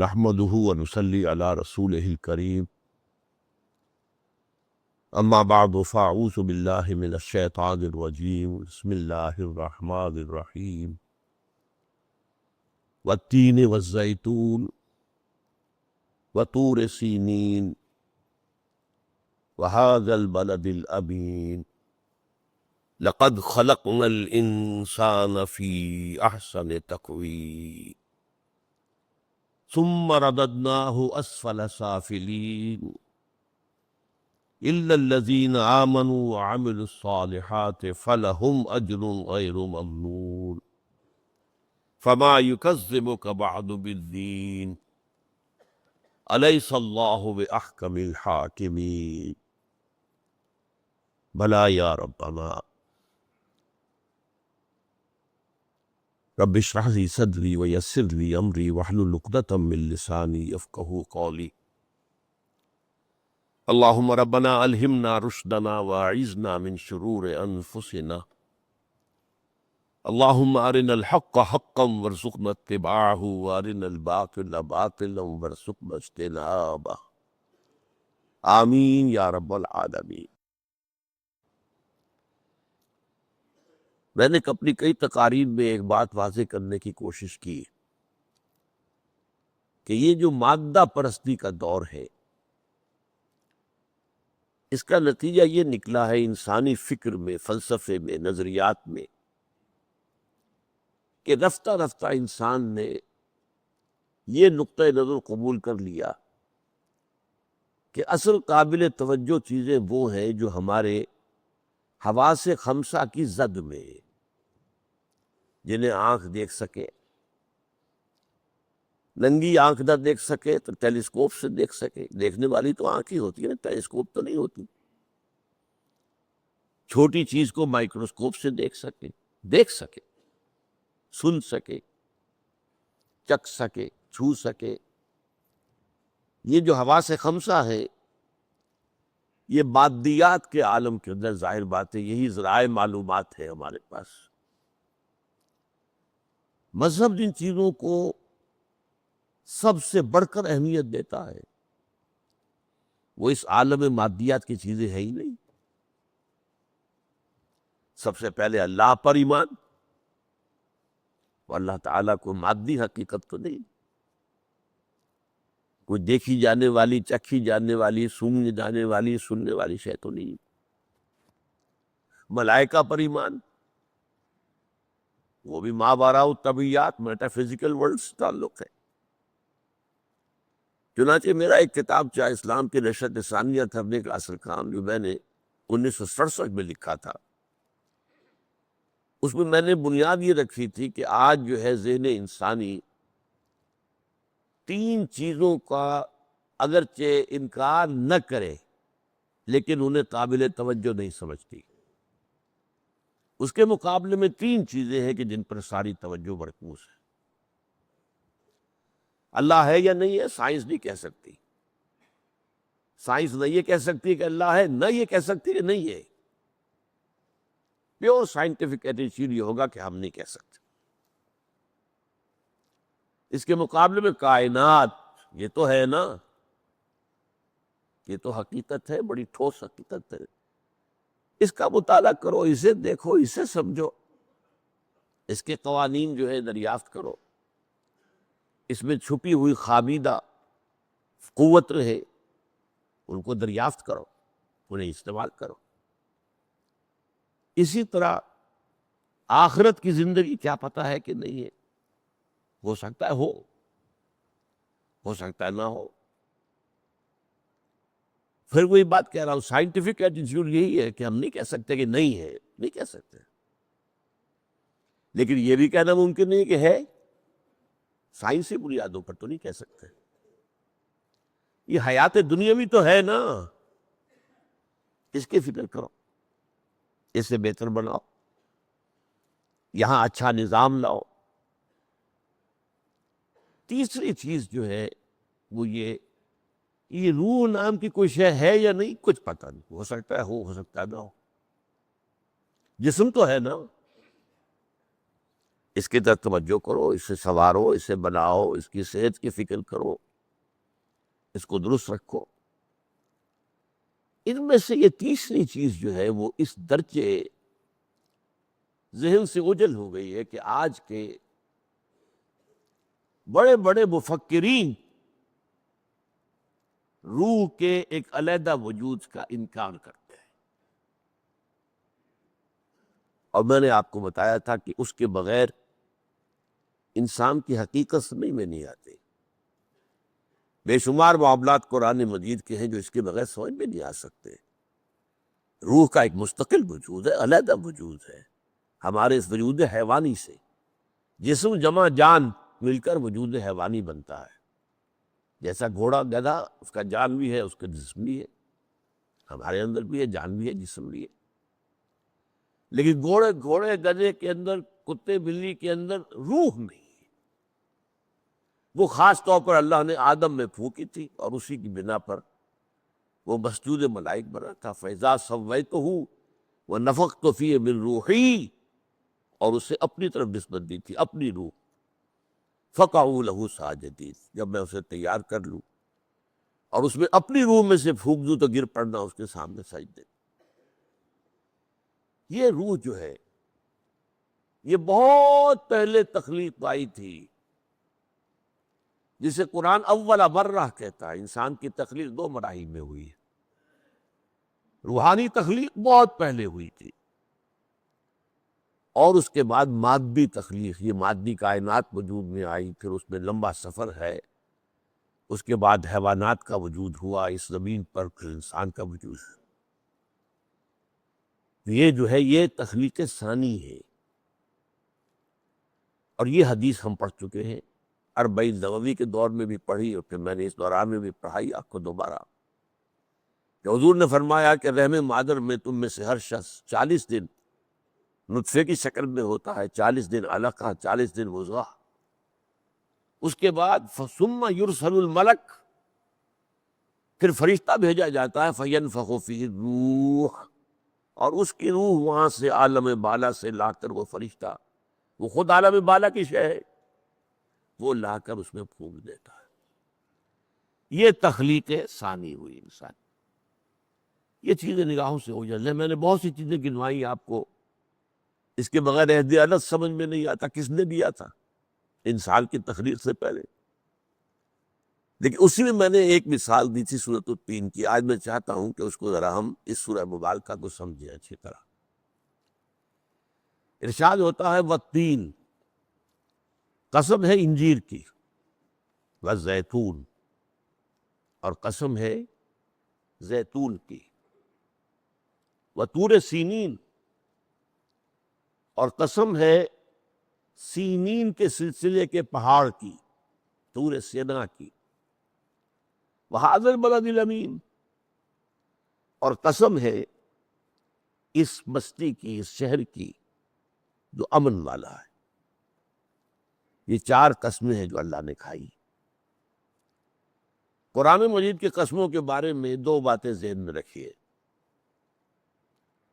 نحمده ونصلي على رسوله الكريم اما بعد فاعوذ بالله من الشیطان الرجیم بسم اللہ الرحمن الرحیم والتین والزیتون وطور سینین وهذا البلد الامین لقد خلقنا الانسان في احسن تقویم ثم رددناه اسفل سافلین إلا الذين آمنوا وعملوا الصالحات فلهم أجر غير ممنون فما يكذبك بعد بالدين أليس الله بأحكم الحاكمين بلى يا ربنا رب اشرح لي صدري ويسر لي أمري واحلل عقدة من لساني يفقهوا قولي اللهم ربنا ألهمنا رشدنا وأعذنا من شرور أنفسنا اللهم أرنا الحق حقا وارزقنا اتباعه وأرنا الباطل باطلا وارزقنا اجتنابه آمین یا رب العالمین۔ میں نے اپنی کئی تقاریر میں ایک بات واضح کرنے کی کوشش کی کہ یہ جو مادہ پرستی کا دور ہے اس کا نتیجہ یہ نکلا ہے انسانی فکر میں، فلسفے میں، نظریات میں، کہ رفتہ رفتہ انسان نے یہ نقطۂ نظر قبول کر لیا کہ اصل قابل توجہ چیزیں وہ ہیں جو ہمارے حواس خمسہ کی زد میں، جنہیں آنکھ دیکھ سکے، ننگی آنکھ نہ دیکھ سکے تو ٹیلیسکوپ سے دیکھ سکے۔ دیکھنے والی تو آنکھ ہی ہوتی ہے نا، ٹیلیسکوپ تو نہیں ہوتی۔ چھوٹی چیز کو مائکروسکوپ سے دیکھ سکے، سن سکے، چکھ سکے، چھو سکے۔ یہ جو حواس خمسہ ہے یہ مادیات کے عالم کے اندر ظاہر بات ہے، یہی ذرائع معلومات ہے ہمارے پاس۔ مذہب جن چیزوں کو سب سے بڑھ کر اہمیت دیتا ہے وہ اس عالم مادیات کی چیزیں ہیں ہی نہیں۔ سب سے پہلے اللہ پر ایمان، وہ اللہ تعالیٰ کو مادی حقیقت تو نہیں، کوئی دیکھی جانے والی، چکھی جانے والی، سونگنے جانے والی، سننے والی شے تو نہیں۔ ملائکہ پر ایمان، وہ بھی ماوراء الطبیعات، میٹا فزیکل ورلڈ سے تعلق ہے۔ چنانچہ میرا ایک کتاب چاہے اسلام کی نشرت ثانیہ تھرنے کا اصل کام جو میں نے 1967 میں لکھا تھا، اس میں میں نے بنیاد یہ رکھی تھی کہ آج جو ہے ذہن انسانی تین چیزوں کا اگرچہ انکار نہ کرے لیکن انہیں قابل توجہ نہیں سمجھتی۔ اس کے مقابلے میں تین چیزیں ہیں کہ جن پر ساری توجہ مرکوز ہے۔ اللہ ہے یا نہیں ہے سائنس نہیں کہہ سکتی، سائنس نہ یہ کہہ سکتی کہ اللہ ہے، نہ یہ کہہ سکتی کہ نہیں ہے۔ پیور سائنٹیفک ایٹیچیوڈ یہ ہوگا کہ ہم نہیں کہہ سکتے۔ اس کے مقابلے میں کائنات، یہ تو ہے نا، یہ تو حقیقت ہے، بڑی ٹھوس حقیقت ہے۔ اس کا مطالعہ کرو، اسے دیکھو، اسے سمجھو، اس کے قوانین جو ہے دریافت کرو، اس میں چھپی ہوئی خامیدہ قوت ہے ان کو دریافت کرو، انہیں استعمال کرو۔ اسی طرح آخرت کی زندگی کیا پتہ ہے کہ نہیں ہے، ہو سکتا ہے ہو سکتا ہے نہ ہو۔ پھر وہی بات کہہ رہا ہوں، سائنٹیفک ایٹیٹیوڈ یہی ہے کہ ہم نہیں کہہ سکتے کہ نہیں ہے، نہیں کہہ سکتے، لیکن یہ بھی کہنا ممکن نہیں کہ ہے۔ سائنسی بنیادوں پر تو نہیں کہہ سکتے۔ یہ حیات دنیاوی تو ہے نا، اس کی فکر کرو، اس سے بہتر بناؤ، یہاں اچھا نظام لاؤ۔ تیسری چیز جو ہے وہ یہ روح نام کی کوئی شے ہے یا نہیں، کچھ پتہ نہیں، ہو سکتا ہے ہو سکتا ہے نہ ہو۔ جسم تو ہے نا، اس کی طرف توجہ کرو، اسے سنوارو، اسے بناؤ، اس کی صحت کی فکر کرو، اس کو درست رکھو۔ ان میں سے یہ تیسری چیز جو ہے وہ اس درجے ذہن سے اوجھل ہو گئی ہے کہ آج کے بڑے بڑے مفکرین روح کے ایک علیحدہ وجود کا انکار کرتے ہیں، اور میں نے آپ کو بتایا تھا کہ اس کے بغیر انسان کی حقیقت سمجھ میں نہیں آتی۔ بے شمار معاملات قرآن مجید کے ہیں جو اس کے بغیر سمجھ میں نہیں آ سکتے۔ روح کا ایک مستقل وجود ہے، علیحدہ وجود ہے ہمارے اس وجود حیوانی سے۔ جسم جمع جان مل کر وجود حیوانی بنتا ہے۔ جیسا گھوڑا گدھا، اس کا جان بھی ہے، اس کا جسم بھی ہے، ہمارے اندر بھی ہے، جان بھی ہے، جسم بھی ہے۔ لیکن گھوڑے گدھے کے اندر، کتے بلی کے اندر روح نہیں ہے۔ وہ خاص طور پر اللہ نے آدم میں پھونکی تھی، اور اسی کی بنا پر وہ مسجود ملائک بنا تھا۔ فَإِذَا سَوَّيْتُهُ وَنَفَخْتُ فِيهِ مِن رُوحِي، اور اسے اپنی طرف نسبت دی تھی، اپنی روح۔ فَقَعُوا لَهُ سَاجِدِينَ، جب میں اسے تیار کر لوں اور اس میں اپنی روح میں سے پھونک دوں تو گر پڑنا اس کے سامنے سجدے۔ یہ روح جو ہے یہ بہت پہلے تخلیق پائی تھی، جسے قرآن اول مرہ کہتا ہے۔ انسان کی تخلیق دو مراحل میں ہوئی ہے۔ روحانی تخلیق بہت پہلے ہوئی تھی، اور اس کے بعد مادی تخلیق، یہ مادی کائنات وجود میں آئی، پھر اس میں لمبا سفر ہے، اس کے بعد حیوانات کا وجود ہوا اس زمین پر، پھر انسان کا وجود۔ یہ جو ہے یہ تخلیق ثانی ہے، اور یہ حدیث ہم پڑھ چکے ہیں، 40 نووی کے دور میں بھی پڑھی، اور پھر میں نے اس دوران میں بھی پڑھائی آپ کو دوبارہ، کہ حضور نے فرمایا کہ رحم مادر میں تم میں سے ہر شخص 40 دن نطفے کی شکل میں ہوتا ہے، 40 دن علقہ، 40 دن مضغہ، اس کے بعد ثم یرسل الملک، پھر فرشتہ بھیجا جاتا ہے، فینفخ فیہ الروح، اور اس کی روح وہاں سے عالم بالا سے لا کر وہ فرشتہ، وہ خود عالم بالا کی شے ہے، وہ لا کر اس میں پھونک دیتا ہے۔ یہ تخلیق ثانی ہوئی انسان۔ یہ چیزیں نگاہوں سے اوجھل ہیں۔ میں نے بہت سی چیزیں گنوائی آپ کو، اس کے بغیر عہد عدد سمجھ میں نہیں آتا کس نے دیا تھا انسان کی تخلیق سے پہلے۔ لیکن اسی میں نے ایک مثال دی تھی سورۃ التین کی۔ آج میں چاہتا ہوں کہ اس کو ذرا ہم اس سورہ مبارکہ کو سمجھیں اچھی طرح۔ ارشاد ہوتا ہے والتین، قسم ہے انجیر کی، والزیتون، اور قسم ہے زیتون کی، وطور سینین، اور قسم ہے سینین کے سلسلے کے پہاڑ کی، طور سینا کی، وہذا البلد الامین، اور قسم ہے اس بستی کی، اس شہر کی جو امن والا ہے۔ یہ 4 قسمیں ہیں جو اللہ نے کھائی۔ قرآن مجید کے قسموں کے بارے میں 2 باتیں ذہن میں رکھیے۔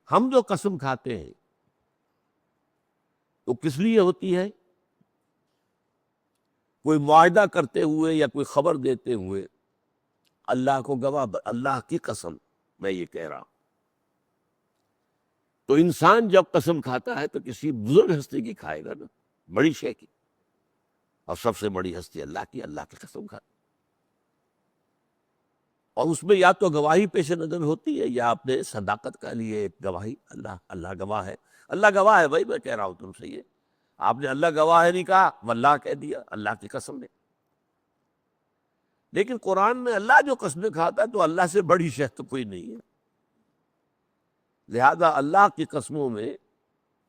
ہم جو قسم کھاتے ہیں تو کس لیے ہوتی ہے؟ کوئی معاہدہ کرتے ہوئے یا کوئی خبر دیتے ہوئے، اللہ کو گواہ، اللہ کی قسم میں یہ کہہ رہا ہوں۔ تو انسان جب قسم کھاتا ہے تو کسی بزرگ ہستی کی کھائے گا نا، بڑی شے کی، اور سب سے بڑی ہستی اللہ کی، اللہ کی قسم کھاتا، اور اس میں یا تو گواہی پیش نظر ہوتی ہے یا اپنے صداقت کا لیے ایک گواہی، اللہ گواہ ہے، اللہ گواہ ہے بھائی، میں کہہ رہا ہوں تم سے، یہ آپ نے اللہ گواہ ہے نہیں کہا، واللہ کہہ دیا، اللہ کی قسم ہے۔ لیکن قرآن میں اللہ جو قسمیں کھاتا ہے تو اللہ سے بڑی شے تو کوئی نہیں ہے، لہذا اللہ کی قسموں میں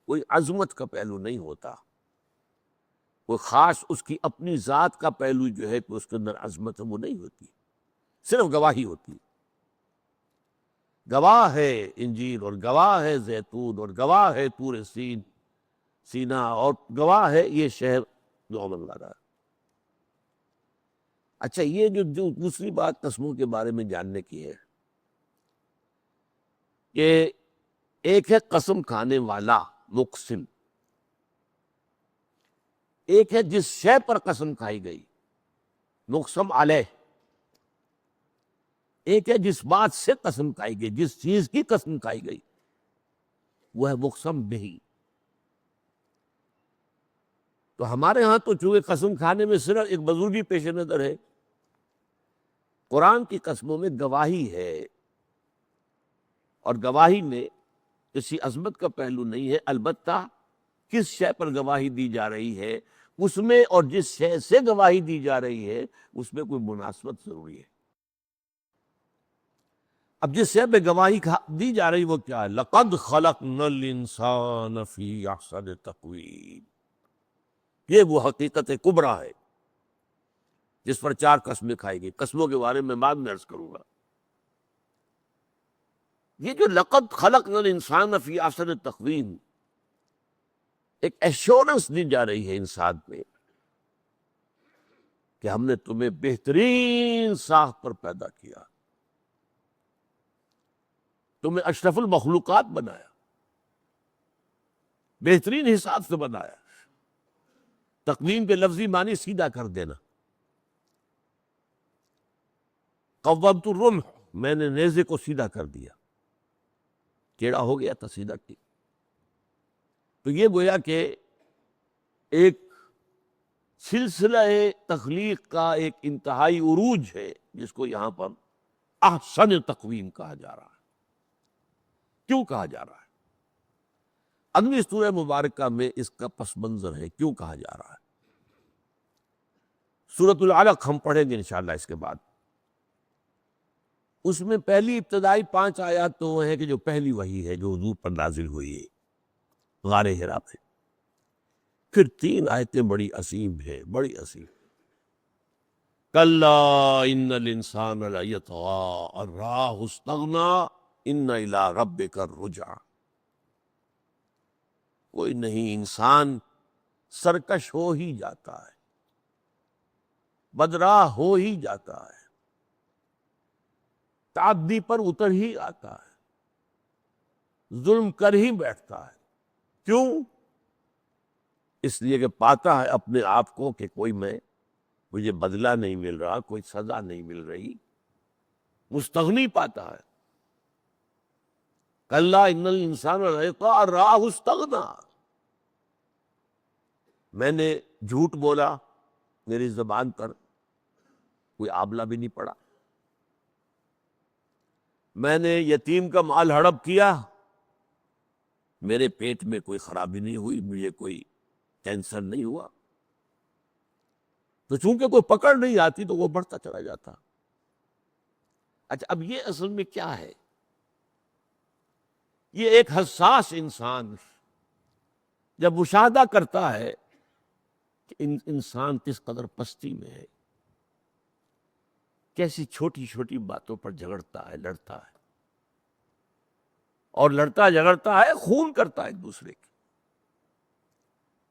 کوئی عظمت کا پہلو نہیں ہوتا، کوئی خاص اس کی اپنی ذات کا پہلو جو ہے کہ اس کے اندر عظمت ہے وہ نہیں ہوتی، صرف گواہی ہوتی ہے۔ گواہ ہے انجیل، اور گواہ ہے زیتون، اور گواہ ہے طور سینا، اور گواہ ہے یہ شہر جو امن والا ہے۔ اچھا، یہ جو دوسری بات قسموں کے بارے میں جاننے کی ہے کہ ایک ہے قسم کھانے والا مقسم، ایک ہے جس شے پر قسم کھائی گئی، مقسم علیہ، ایک ہے جس بات سے قسم کھائی گئی، جس چیز کی قسم کھائی گئی، وہ ہے مقسم بہی۔ تو ہمارے ہاں تو چونکہ قسم کھانے میں صرف ایک بزرگی پیش نظر ہے، قرآن کی قسموں میں گواہی ہے، اور گواہی میں کسی عظمت کا پہلو نہیں ہے، البتہ کس شے پر گواہی دی جا رہی ہے اس میں، اور جس شے سے گواہی دی جا رہی ہے اس میں کوئی مناسبت ضروری ہے۔ اب جس شے پہ گواہی دی جا رہی وہ کیا ہے؟ لَقَدْ خَلَقْنَا الْإِنسَانَ فِي أَحْسَنِ تَقْوِيمٍ، یہ وہ حقیقت کبریٰ ہے جس پر 4 قسمیں کھائی گئی۔ قسموں کے بارے میں بعد میں عرض کروں گا۔ یہ جو لقد خلقنا الانسان فی احسن تقویم، ایک ایشورنس دی جا رہی ہے انسان میں کہ ہم نے تمہیں بہترین ساخت پر پیدا کیا، تمہیں اشرف المخلوقات بنایا، بہترین حساب سے بنایا۔ تقویم کے لفظی معنی سیدھا کر دینا۔ قومت الرمح، میں نے نیزے کو سیدھا کر دیا، ٹیڑھا ہو گیا تھا سیدھا کی۔ تو یہ گویا کہ ایک سلسلہ تخلیق کا ایک انتہائی عروج ہے جس کو یہاں پر احسن تقویم کہا جا رہا ہے۔ کیوں کہا جا رہا ہے؟ اگلی سورہ مبارکہ میں اس کا پس منظر ہے کیوں کہا جا رہا ہے۔ سورۃ العلق ہم پڑھیں گے انشاءاللہ اس کے بعد۔ اس میں پہلی ابتدائی 5 آیات تو وہ ہیں کہ جو پہلی وحی ہے جو حضور پر نازل ہوئی ہے غار حرا میں۔ پھر 3 آیتیں بڑی عظیم ہیں، بڑی عظیم۔ کلا ان الانسان لیطغی ان رآہ استغنی ان الی ربک الرجعی۔ کوئی نہیں، انسان سرکش ہو ہی جاتا ہے، بدراہ ہو ہی جاتا ہے، تعدی پر اتر ہی آتا ہے، ظلم کر ہی بیٹھتا ہے۔ کیوں؟ اس لیے کہ پاتا ہے اپنے آپ کو کہ مجھے بدلہ نہیں مل رہا، کوئی سزا نہیں مل رہی، مستغنی پاتا ہے۔ کلا ان الانسان لیطغی ان رآہ استغنی، میں نے جھوٹ بولا، میری زبان پر کوئی آبلہ بھی نہیں پڑا، میں نے یتیم کا مال ہڑپ کیا، میرے پیٹ میں کوئی خرابی نہیں ہوئی، مجھے کوئی کینسر نہیں ہوا۔ تو چونکہ کوئی پکڑ نہیں آتی تو وہ بڑھتا چلا جاتا۔ اچھا، اب یہ اصل میں کیا ہے؟ یہ ایک حساس انسان جب مشاہدہ کرتا ہے کہ انسان کس قدر پستی میں ہے، کیسی چھوٹی چھوٹی باتوں پر جھگڑتا ہے، لڑتا ہے، اور لڑتا جھگڑتا ہے، خون کرتا ہے ایک دوسرے کی،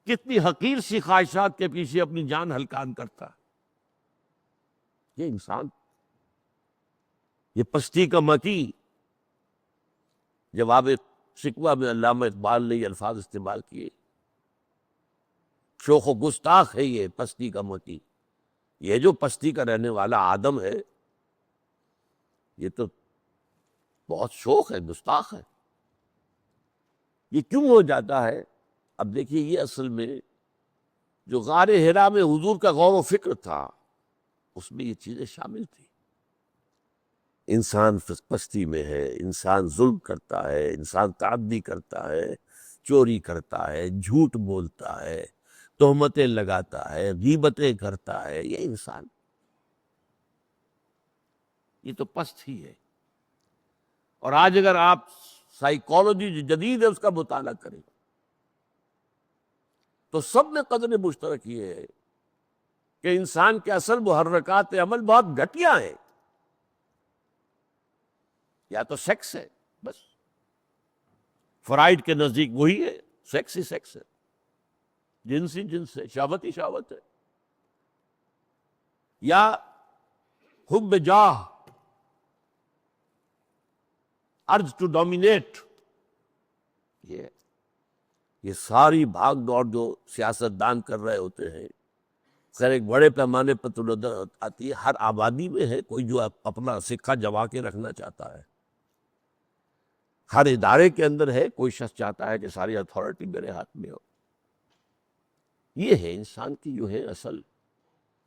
کتنی حقیر سی خواہشات کے پیچھے اپنی جان ہلکان کرتا ہے۔ یہ انسان، یہ پستی کا مکی۔ جواب شکوہ میں علامہ اقبال نے یہ الفاظ استعمال کیے، شوخ و گستاخ ہے یہ پستی کا مکی۔ یہ جو پستی کا رہنے والا آدم ہے یہ تو بہت شوخ ہے، گستاخ ہے۔ یہ کیوں ہو جاتا ہے؟ اب دیکھیے، یہ اصل میں جو غار حرا میں حضور کا غور و فکر تھا اس میں یہ چیزیں شامل تھیں۔ انسان پستی میں ہے، انسان ظلم کرتا ہے، انسان تعدی کرتا ہے، چوری کرتا ہے، جھوٹ بولتا ہے، تہمتیں لگاتا ہے، غیبتیں کرتا ہے۔ یہ انسان، یہ تو پست ہی ہے۔ اور آج اگر آپ سائیکالوجی جو جدید ہے اس کا مطالعہ کریں تو سب میں قدر مشترک یہ ہے کہ انسان کے اصل محرکات عمل بہت گھٹیا ہیں۔ یا تو سیکس ہے، بس فرائڈ کے نزدیک وہی ہے، سیکس ہی سیکس ہے، جنس ہی جنس ہے، شہوت ہی شہوت ہے، یا حب جاہ، ارج ٹو ڈومینیٹ، یہ یہ ساری بھاگ دوڑ جو سیاستدان کر رہے ہوتے ہیں، خیر ایک بڑے پیمانے پر تو نظر آتی ہے، ہر آبادی میں ہے کوئی جو اپنا سکہ جما کے رکھنا چاہتا ہے، ہر ادارے کے اندر ہے کوئی شخص چاہتا ہے کہ ساری اتھارٹی میرے ہاتھ میں ہو۔ یہ ہے انسان کی جو ہے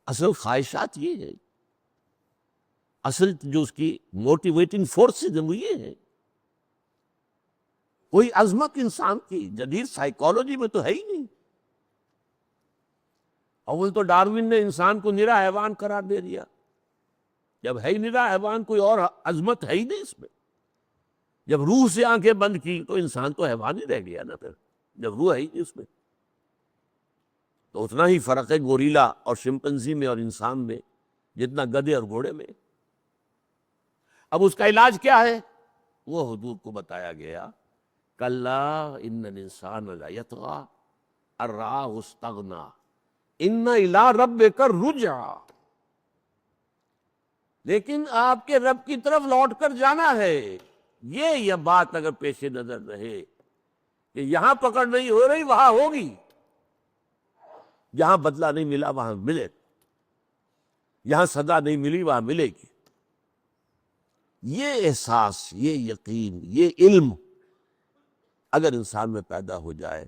اصل خواہشات، یہ ہے اصل جو اس کی موٹیویٹنگ فورسز ہیں وہ یہ ہے۔ کوئی عظمت انسان کی جدید سائیکالوجی میں تو ہے ہی نہیں۔ اول تو ڈاروین نے انسان کو نرا حیوان قرار دے دیا، جب ہے ہی نرا حیوان کوئی اور عظمت ہے ہی نہیں اس میں۔ جب روح سے آنکھیں بند کی تو انسان تو حیوان ہی رہ گیا نا، پھر جب روح ہے ہی نہیں اس میں۔ تو اتنا ہی فرق ہے گوریلا اور شمپنزی میں اور انسان میں جتنا گدھے اور گھوڑے میں۔ اب اس کا علاج کیا ہے؟ وہ حضور کو بتایا گیا، کلا ان الانسان لیطغی ان رآہ استغنی ان الی ربک الرجعی، لیکن آپ کے رب کی طرف لوٹ کر جانا ہے۔ یہ بات اگر پیش نظر رہے کہ یہاں پکڑ نہیں ہو رہی وہاں ہوگی، جہاں بدلہ نہیں ملا وہاں ملے، یہاں سزا نہیں ملی وہاں ملے گی۔ یہ احساس، یہ یقین، یہ علم اگر انسان میں پیدا ہو جائے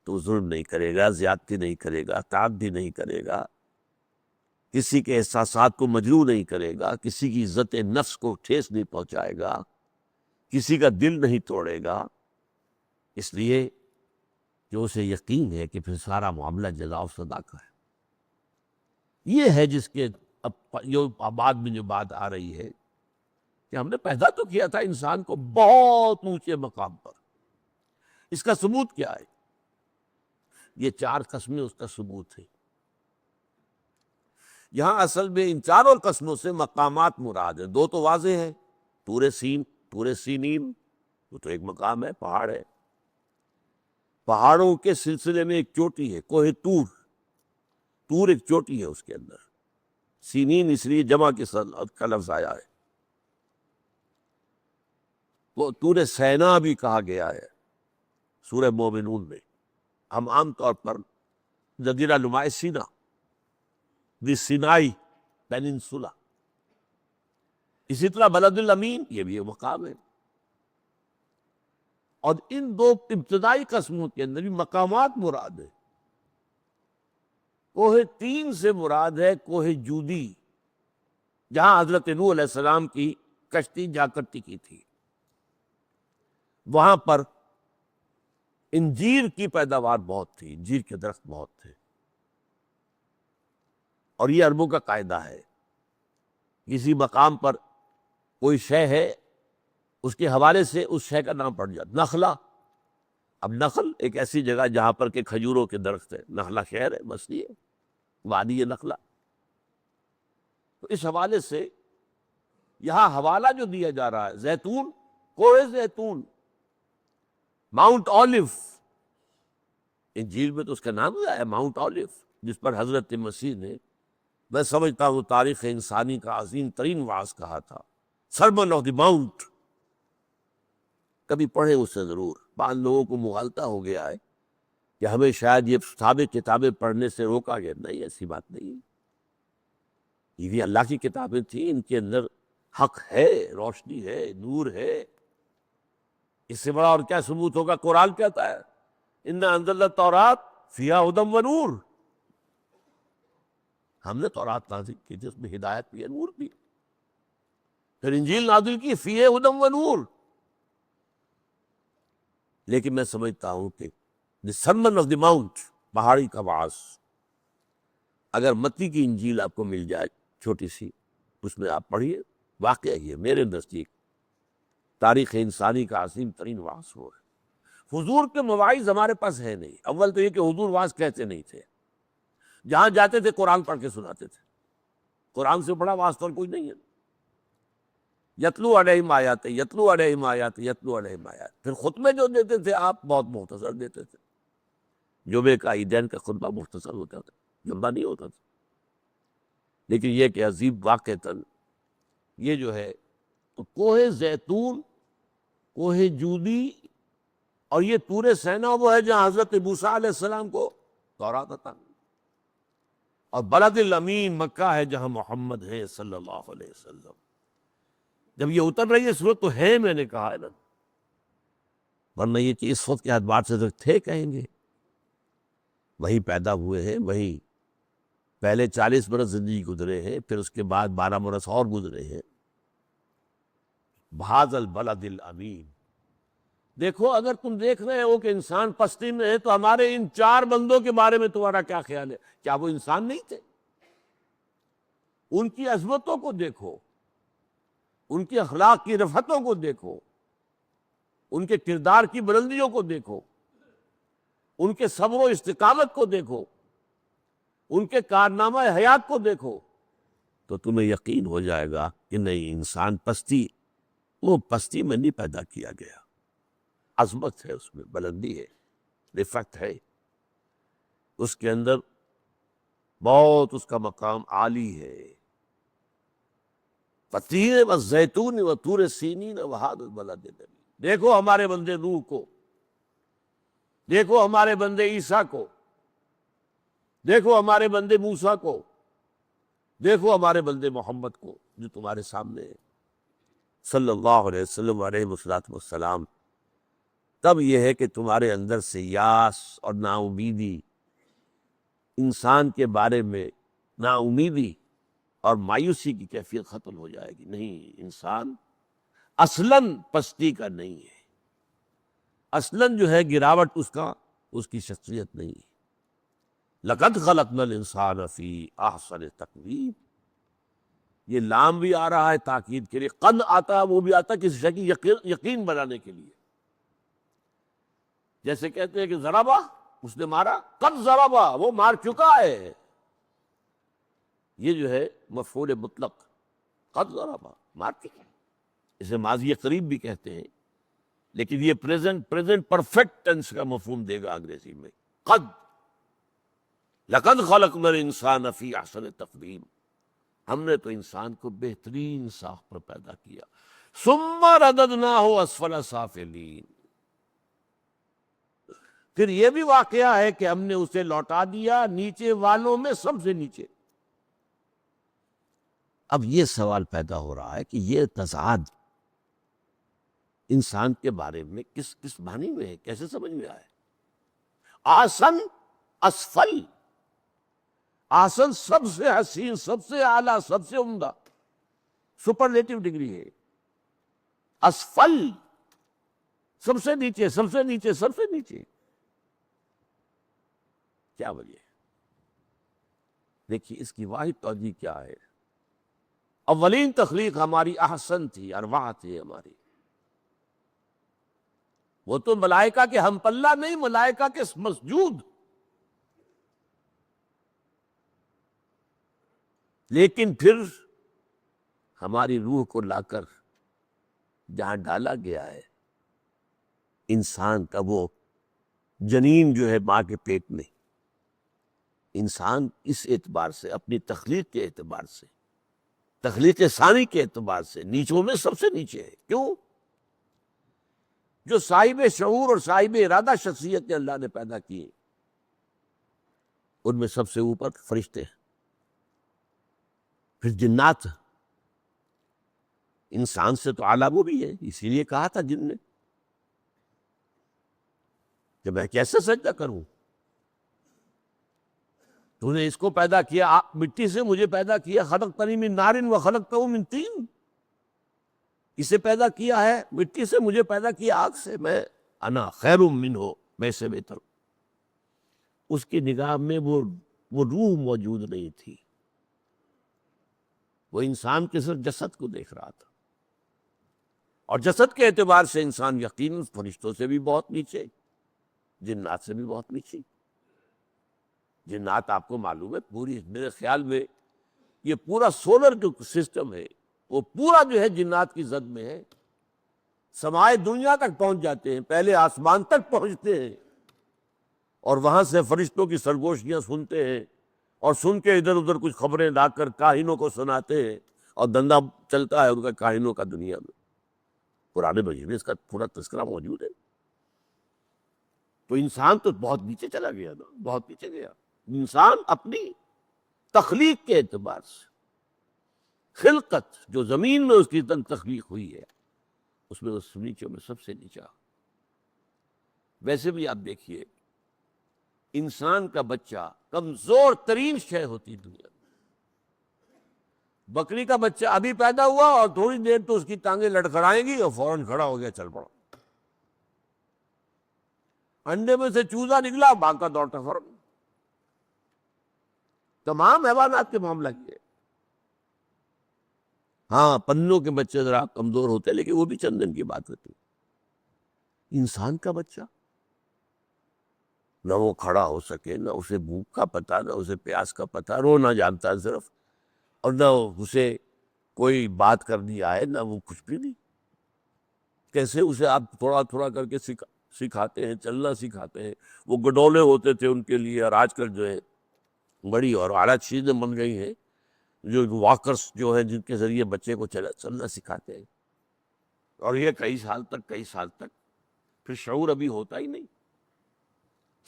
تو وہ ظلم نہیں کرے گا، زیادتی نہیں کرے گا، تعدی نہیں کرے گا، کسی کے احساسات کو مجروح نہیں کرے گا، کسی کی عزت نفس کو ٹھیس نہیں پہنچائے گا، کسی کا دل نہیں توڑے گا، اس لیے جو اسے یقین ہے کہ پھر سارا معاملہ جزا و سزا کا ہے۔ یہ ہے جس کے جو بعد میں جو بات آ رہی ہے کہ ہم نے پیدا تو کیا تھا انسان کو بہت اونچے مقام پر۔ اس کا ثبوت کیا ہے؟ یہ 4 قسمیں اس کا ثبوت ہے۔ یہاں اصل میں ان چاروں قسموں سے مقامات مراد ہیں۔ 2 تو واضح ہیں، طور سینین، وہ تو ایک مقام ہے، پہاڑ ہے، پہاڑوں کے سلسلے میں ایک چوٹی ہے، کوہ طور ایک چوٹی ہے اس کے اندر، سینین اس لیے جمع کا لفظ آیا ہے۔ وہ طور سینا بھی کہا گیا ہے سورہ مومنون میں۔ ہم عام طور پر جزیرہ نمائے سینا، دی سینائی پیننسولا، اسی طرح بلد الامین، یہ بھی ایک مقام ہے۔ اور ان 2 ابتدائی قسموں کے اندر بھی مقامات مراد ہے۔ کوہ تین سے مراد ہے کوہ جودی، جہاں حضرت نوح علیہ السلام کی کشتی جا کرتی کی تھی، وہاں پر انجیر کی پیداوار بہت تھی، انجیر کے درخت بہت تھے۔ اور یہ عربوں کا قاعدہ ہے، کسی مقام پر کوئی شے ہے، اس کے حوالے سے اس شے کا نام پڑ جاتا، نخلا۔ اب نخل ایک ایسی جگہ جہاں پر کہ کھجوروں کے درخت ہے، نخلا شہر ہے، بستی ہے، وادی نخلا۔ تو اس حوالے سے یہاں حوالہ جو دیا جا رہا ہے زیتون، کوہ زیتون، ماؤنٹ آلف، انجیل میں تو اس کا نام ہی آیا ماؤنٹ آلف، جس پر حضرت مسیح نے، میں سمجھتا ہوں تاریخ انسانی کا عظیم ترین وعظ کہا تھا، سرمن آف دی ماؤنٹ۔ کبھی پڑھے اس سے ضرور۔ بعض لوگوں کو مغالطہ ہو گیا ہے کہ ہمیں شاید یہ ثابت کتابیں پڑھنے سے روکا گیا، نہیں، ایسی بات نہیں۔ یہ بھی اللہ کی کتابیں تھیں، ان کے اندر حق ہے، روشنی ہے، نور ہے۔ اس سے بڑا اور کیا ثبوت ہوگا؟ قرآن کہتا ہے اِنَّا أَنزَلْنَا التَّوْرَاةَ فِيهَا هُدًى وَنُورٌ، ہم نے تورات نازل کی جس میں ہدایت بھی ہے، نور بھی۔ پھر انجیل نازل کی فِيهَا هُدًى وَنُورٌ۔ لیکن میں سمجھتا ہوں کہ دی سرمن آف دی ماؤنٹ، پہاڑی کا وعظ، اگر متی کی انجیل آپ کو مل جائے چھوٹی سی، اس میں آپ پڑھیے، واقعہ یہ میرے نزدیک تاریخ انسانی کا عظیم ترین وعظ ہو ہے۔ حضور کے مواعظ ہمارے پاس ہے نہیں۔ اول تو یہ کہ حضور وعظ کہتے نہیں تھے، جہاں جاتے تھے قرآن پڑھ کے سناتے تھے، قرآن سے بڑا وعظ تو کوئی نہیں ہے۔ یتلو علیہم آیات، یتلو علیہم آیات، یتلو علیہم آیات۔ پھر خطبے جو دیتے تھے آپ بہت مختصر دیتے تھے، جمعے کا عیدین کا خطبہ مختصر ہوتا تھا، لمبا نہیں ہوتا تھا۔ لیکن یہ کہ عظیم واقعتاً یہ جو ہے کوہ زیتون، کوہ جودی اور یہ طور سینا وہ ہے جہاں حضرت موسیٰ علیہ السلام کو تورات عطا ہوئی، اور بلد الامین مکہ ہے جہاں محمد ہے صلی اللہ علیہ وسلم۔ جب یہ اتر رہی ہے صورت تو ہے، میں نے کہا ہے نا، ورنہ یہ کہ اس وقت کے اعتبار سے تو تھے کہیں گے، وہی پیدا ہوئے ہیں، وہی پہلے 40 برس زندگی گزرے ہیں، پھر اس کے بعد 12 برس اور گزرے ہیں۔ بھاز البلد الامین۔ دیکھو اگر تم دیکھ رہے ہو کہ انسان پستی میں ہے تو ہمارے ان 4 بندوں کے بارے میں تمہارا کیا خیال ہے؟ کیا وہ انسان نہیں تھے؟ ان کی عظمتوں کو دیکھو، ان کی اخلاق کی رفتوں کو دیکھو، ان کے کردار کی بلندیوں کو دیکھو، ان کے صبر و استقامت کو دیکھو، ان کے کارنامہ حیات کو دیکھو، تو تمہیں یقین ہو جائے گا کہ نہیں، انسان پستی، وہ پستی میں نہیں پیدا کیا گیا، عظمت ہے اس میں، بلندی ہے، رفعت ہے، اس کے اندر بہت اس کا مقام عالی ہے۔ فَالتِّینِ وَالزَّیتُونِ وَطُورِ سِینِینَ وَھَٰذَا الْبَلَدِ الْأَمِینِ۔ دیکھو ہمارے بندے نوح کو، دیکھو ہمارے بندے عیسیٰ کو، دیکھو ہمارے بندے موسیٰ کو، دیکھو ہمارے بندے محمد کو جو تمہارے سامنے ہے صلی اللہ علیہ وسلم علیہ والسلام۔ تب یہ ہے کہ تمہارے اندر سے یاس اور نا امیدی، انسان کے بارے میں نا امیدی اور مایوسی کی کیفیت ختم ہو جائے گی۔ نہیں، انسان اصلاً پستی کا نہیں ہے، اصلاً جو ہے گراوٹ اس کی شخصیت نہیں ہے۔ لَقَدْ خَلَقْنَا الْإِنسَانَ فِي أَحْسَنِ تَقْوِيمٍ، یہ لام بھی آ رہا ہے تاکید کے لیے، قد آتا ہے وہ بھی آتا ہے کسی شے کی یقین بنانے کے لیے۔ جیسے کہتے ہیں کہ ضربا، اس نے مارا، قد ضربا، وہ مار چکا ہے، یہ جو ہے مفعول مطلق، قد ضربا، مار چکا، اسے ماضی قریب بھی کہتے ہیں، لیکن یہ پریزنٹ پرفیکٹ ٹینس کا مفہوم دے گا انگریزی میں۔ قد، لقد خلقنا الانسان فی احسن تقویم، ہم نے تو انسان کو بہترین ساخت پر پیدا کیا۔ ثم رددناہ اسفل سافلین، پھر یہ بھی واقعہ ہے کہ ہم نے اسے لوٹا دیا نیچے والوں میں سب سے نیچے۔ اب یہ سوال پیدا ہو رہا ہے کہ یہ تضاد انسان کے بارے میں کس معنی میں ہے، کیسے سمجھ میں آئے؟ آسن، اسفل، آسن سب سے حسین، سب سے اعلیٰ، سب سے عمدہ، سپرلیٹو ڈگری ہے۔ اسفل، سب سے نیچے، سب سے نیچے، سب سے نیچے، کیا وجہ ہے؟ دیکھیے اس کی واحد توجہ کیا ہے؟ اولین تخلیق ہماری احسن تھی، ارواح تھی ہماری، وہ تو ملائکہ کے ہم پلہ نہیں، ملائکہ کے مسجود، لیکن پھر ہماری روح کو لا کر جہاں ڈالا گیا ہے، انسان کا وہ جنین جو ہے ماں کے پیٹ میں، انسان اس اعتبار سے، اپنی تخلیق کے اعتبار سے، تخلیق ثانی کے اعتبار سے نیچوں میں سب سے نیچے ہے۔ کیوں؟ جو صاحب شعور اور صاحب ارادہ شخصیت اللہ نے پیدا کی، ان میں سب سے اوپر فرشتے ہیں، پھر جنات، انسان سے تو اعلیٰ وہ بھی ہے، اسی لیے کہا تھا جن نے کہ میں کیسے سجدہ کروں، تو نے اس کو پیدا کیا مٹی سے، مجھے پیدا کیا، خلقتنی من نار وخلقتہ من طین، اسے پیدا کیا ہے مٹی سے، مجھے پیدا کیا آگ سے، میں انا خیر منہ، میں سے بہتر ہوں۔ اس کی نگاہ میں وہ روح موجود نہیں تھی، وہ انسان کے صرف جسد کو دیکھ رہا تھا، اور جسد کے اعتبار سے انسان یقیناً فرشتوں سے بھی بہت نیچے، جنات سے بھی بہت نیچے۔ جنات آپ کو معلوم ہے پوری، میرے خیال میں یہ پورا سولر جو سسٹم ہے وہ پورا جو ہے جنات کی زد میں ہے، سمائے دنیا تک پہنچ جاتے ہیں، پہلے آسمان تک پہنچتے ہیں، اور وہاں سے فرشتوں کی سرگوشیاں سنتے ہیں، اور سن کے ادھر ادھر کچھ خبریں لا کر کاہنوں کو سناتے ہیں، اور دندہ چلتا ہے ان کا کاہنوں کا دنیا میں۔ قرآن مجید میں اس کا پورا تذکرہ موجود ہے۔ تو انسان تو بہت نیچے چلا گیا نا، بہت نیچے گیا انسان اپنی تخلیق کے اعتبار سے. خلقت جو زمین میں اس کی تخلیق ہوئی ہے اس میں اس نیچے میں سب سے نیچا. ویسے بھی آپ دیکھیے انسان کا بچہ کمزور ترین شے ہوتی دنیا میں. بکری کا بچہ ابھی پیدا ہوا اور تھوڑی دیر تو اس کی ٹانگیں لڑکھڑائیں گی اور فوراً کھڑا ہو گیا، چل پڑا. انڈے میں سے چوزا نکلا، بھاگتا دوڑتا فوراً. تمام حیوانات کے معاملہ کیے. ہاں پنوں کے بچے ذرا کمزور ہوتے لیکن وہ بھی چند دن کی بات ہوتی. انسان کا بچہ نہ وہ کھڑا ہو سکے، نہ اسے بھوک کا پتہ، نہ اسے پیاس کا پتہ، رونا جانتا صرف، اور نہ اسے کوئی بات کرنی آئے، نہ وہ کچھ بھی نہیں. کیسے اسے آپ تھوڑا تھوڑا کر کے سکھاتے ہیں، چلنا سکھاتے ہیں. وہ گڈولے ہوتے تھے ان کے لیے، اور آج کل جو ہے بڑی اور اعلیٰ چیزیں بن گئی ہیں جو واکرز جو ہیں جن کے ذریعے بچے کو چلنا سکھاتے ہیں. اور یہ کئی سال تک پھر شعور ابھی ہوتا ہی نہیں.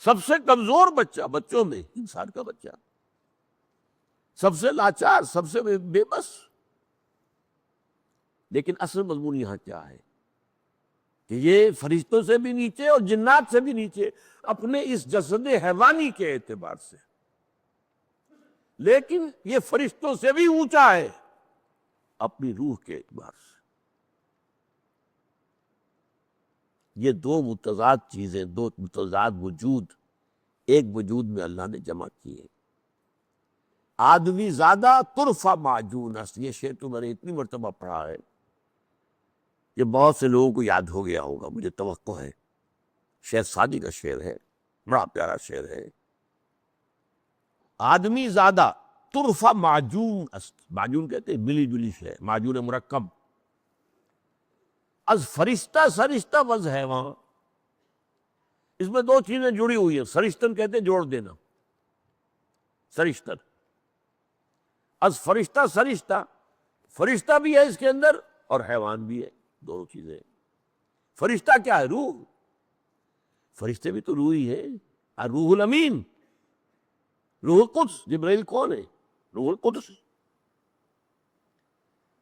سب سے کمزور بچہ بچوں میں انسان کا بچہ، سب سے لاچار، سب سے بے بس. لیکن اصل مضمون یہاں کیا ہے کہ یہ فرشتوں سے بھی نیچے اور جنات سے بھی نیچے اپنے اس جسد حیوانی کے اعتبار سے، لیکن یہ فرشتوں سے بھی اونچا ہے اپنی روح کے اعتبار سے. یہ دو متضاد چیزیں، دو متضاد وجود ایک وجود میں اللہ نے جمع کیے. آدمی زیادہ طرفہ معجون است، یہ شعر تو میں نے اتنی مرتبہ پڑھا ہے کہ بہت سے لوگوں کو یاد ہو گیا ہوگا، مجھے توقع ہے. شعر سعدی کا شعر ہے، بڑا پیارا شعر ہے. آدمی زیادہ طرفہ معجون است، معجون کہتے ہیں ملی جلی شے، معجون مرکب. از فرشتہ سرشتہ وز حیوان، اس میں دو چیزیں جڑی ہوئی ہیں. سرشتن کہتے ہیں جوڑ دینا، سرشتن. از فرشتہ سرشتہ، فرشتہ بھی ہے اس کے اندر اور حیوان بھی ہے، دونوں چیزیں. فرشتہ کیا ہے؟ روح. فرشتے بھی تو روح ہی ہے. روح الامین، روح القدس. جبرائیل کون ہے؟ روح القدس.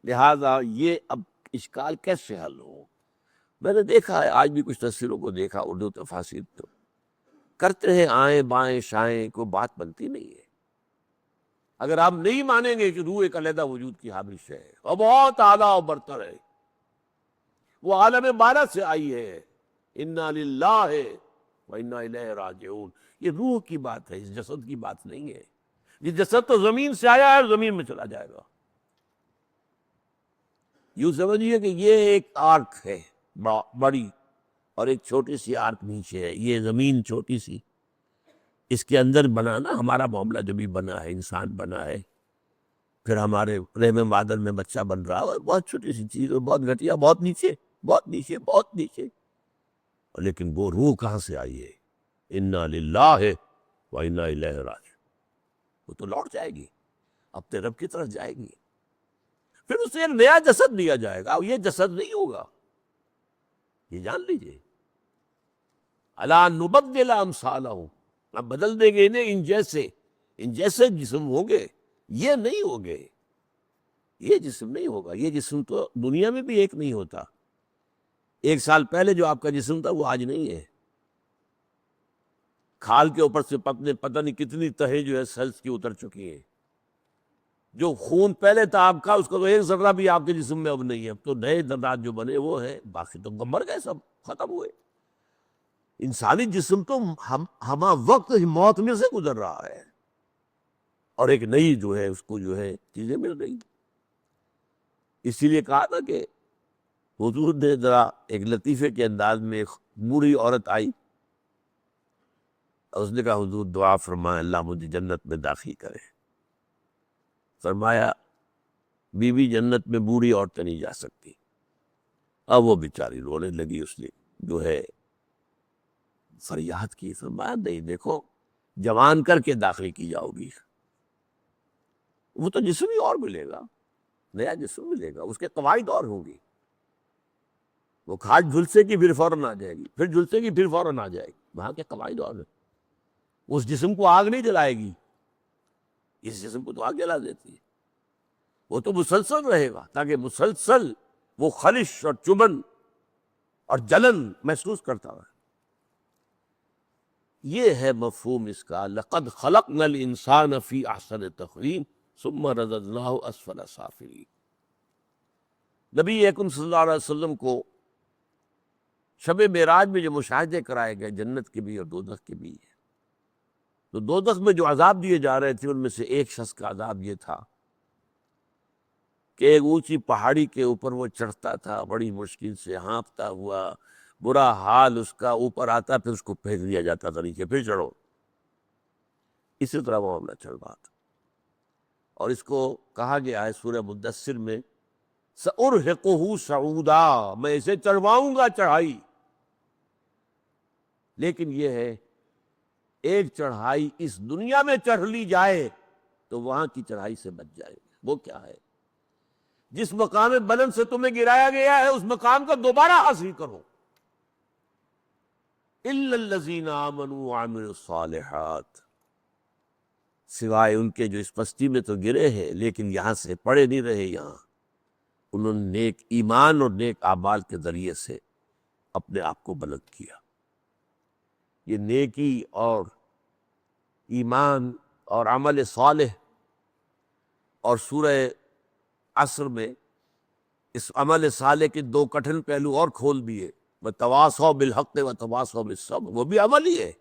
لہذا یہ اب اشکال کیسے حل ہو؟ میں نے دیکھا ہے، آج بھی کچھ تفسیروں کو دیکھا، اردو تفاسیر تو کرتے ہیں آئیں بائیں شائیں، کوئی بات بنتی نہیں ہے. اگر آپ نہیں مانیں گے کہ روح ایک علیحدہ وجود کی حامل شے ہے اور بہت اعلیٰ اور برتر ہے، وہ عالم بالا سے آئی ہے، انا للہ و انا الیہ راجعون. یہ روح کی بات ہے، اس جسد کی بات نہیں ہے. یہ جسد تو زمین سے آیا ہے اور زمین میں چلا جائے گا. یوں سمجھیے کہ یہ ایک آرک ہے بڑی، اور ایک چھوٹی سی آرک نیچے ہے. یہ زمین چھوٹی سی، اس کے اندر بنا نا ہمارا معاملہ جو بھی بنا ہے، انسان بنا ہے، پھر ہمارے رحم مادر میں بچہ بن رہا ہے، بہت چھوٹی سی چیز اور بہت گھٹیا، بہت نیچے، بہت نیچے، بہت نیچے. لیکن وہ روح کہاں سے آئی ہے؟ انا للہ و انا الیہ راجعون. وہ تو لوٹ جائے گی، اپنے رب کی طرف جائے گی. پھر اسے ایک نیا جسد دیا جائے گا. یہ جسد نہیں ہوگا، یہ جان لیجئے. الا نبدل امثالہم، اب بدل دیں گے انہیں ان جیسے جسم ہوں گے. یہ نہیں ہوں گے، یہ جسم نہیں ہوگا. یہ جسم تو دنیا میں بھی ایک نہیں ہوتا. 1 سال پہلے جو آپ کا جسم تھا وہ آج نہیں ہے. کھال کے اوپر سے پتہ نہیں کتنی تہیں جو ہے سیلز کی اتر چکی ہیں. جو خون پہلے تھا آپ کا، اس کا تو ایک ذرہ بھی آپ کے جسم میں اب نہیں ہے. اب تو نئے ذرات جو بنے وہ ہیں، باقی تو مر گئے، سب ختم ہوئے. انسانی جسم تو ہمہ وقت موت میں سے گزر رہا ہے، اور ایک نئی جو ہے اس کو جو ہے چیزیں مل رہی. اسی لیے کہا تھا کہ حضور نے ذرا ایک لطیفے کے انداز میں ایک بوڑھی عورت آئی اور اس نے کہا حضور دعا فرمائے اللہ مجھے جنت میں داخل کرے. فرمایا بی بی جنت میں بوڑھی عورتیں نہیں جا سکتی. اب وہ بیچاری رونے لگی، اس نے جو ہے فریاد کی. فرمایا نہیں، دیکھو جوان کر کے داخل کی جاؤ گی، وہ تو جسم ہی اور ملے گا، نیا جسم ملے گا، اس کے قواعد اور ہوں گی. وہ کھاٹ جھلسے گی پھر فوراً آ جائے گی، پھر جھلسے گی پھر فوراً آ جائے گی. وہاں کے قواعد اور اس جسم کو آگ نہیں جلائے گی، اس جسم کو تو آگ جلا دیتی ہے، وہ تو مسلسل رہے گا تاکہ مسلسل وہ خلش اور چبھن اور جلن محسوس کرتا رہے۔ یہ ہے مفہوم اس کا، لقد خلقنا الانسان فی احسن تقویم ثم رددناہ اسفل سافلین۔ نبی اکرم صلی اللہ علیہ وسلم کو شب معراج میں جو مشاہدے کرائے گئے جنت کے بھی اور دوزخ کے بھی، تو دوزخ میں جو عذاب دیے جا رہے تھے ان میں سے ایک شخص کا عذاب یہ تھا کہ ایک اونچی پہاڑی کے اوپر وہ چڑھتا تھا بڑی مشکل سے، ہانپتا ہوا، برا حال اس کا، اوپر آتا پھر اس کو پھینک دیا جاتا تھا نیچے، پھر چڑھو۔ اسی طرح معاملہ چل رہا تھا، اور اس کو کہا گیا ہے سورہ مدثر میں سأرہقہ صعودا، میں اسے چڑھواؤں گا چڑھائی، لیکن یہ ہے ایک چڑھائی اس دنیا میں چڑھ لی جائے تو وہاں کی چڑھائی سے بچ جائے گا۔ وہ کیا ہے؟ جس مقام بلند سے تمہیں گرایا گیا ہے اس مقام کو دوبارہ حاصل کرو۔ الا الذین آمنوا وعملوا الصالحات، سوائے ان کے جو اس پستی میں تو گرے ہیں لیکن یہاں سے پڑے نہیں رہے، یہاں انہوں نے نیک ایمان اور نیک اعمال کے ذریعے سے اپنے آپ کو بلند کیا۔ یہ نیکی اور ایمان اور عمل صالح، اور سورہ عصر میں اس عمل صالح کے دو کٹھن پہلو اور کھول دیے، وَتَوَاصَوْا بِالْحَقِّ وَتَوَاصَوْا بِالصَّبْرِ، وہ بھی عمل ہی ہے،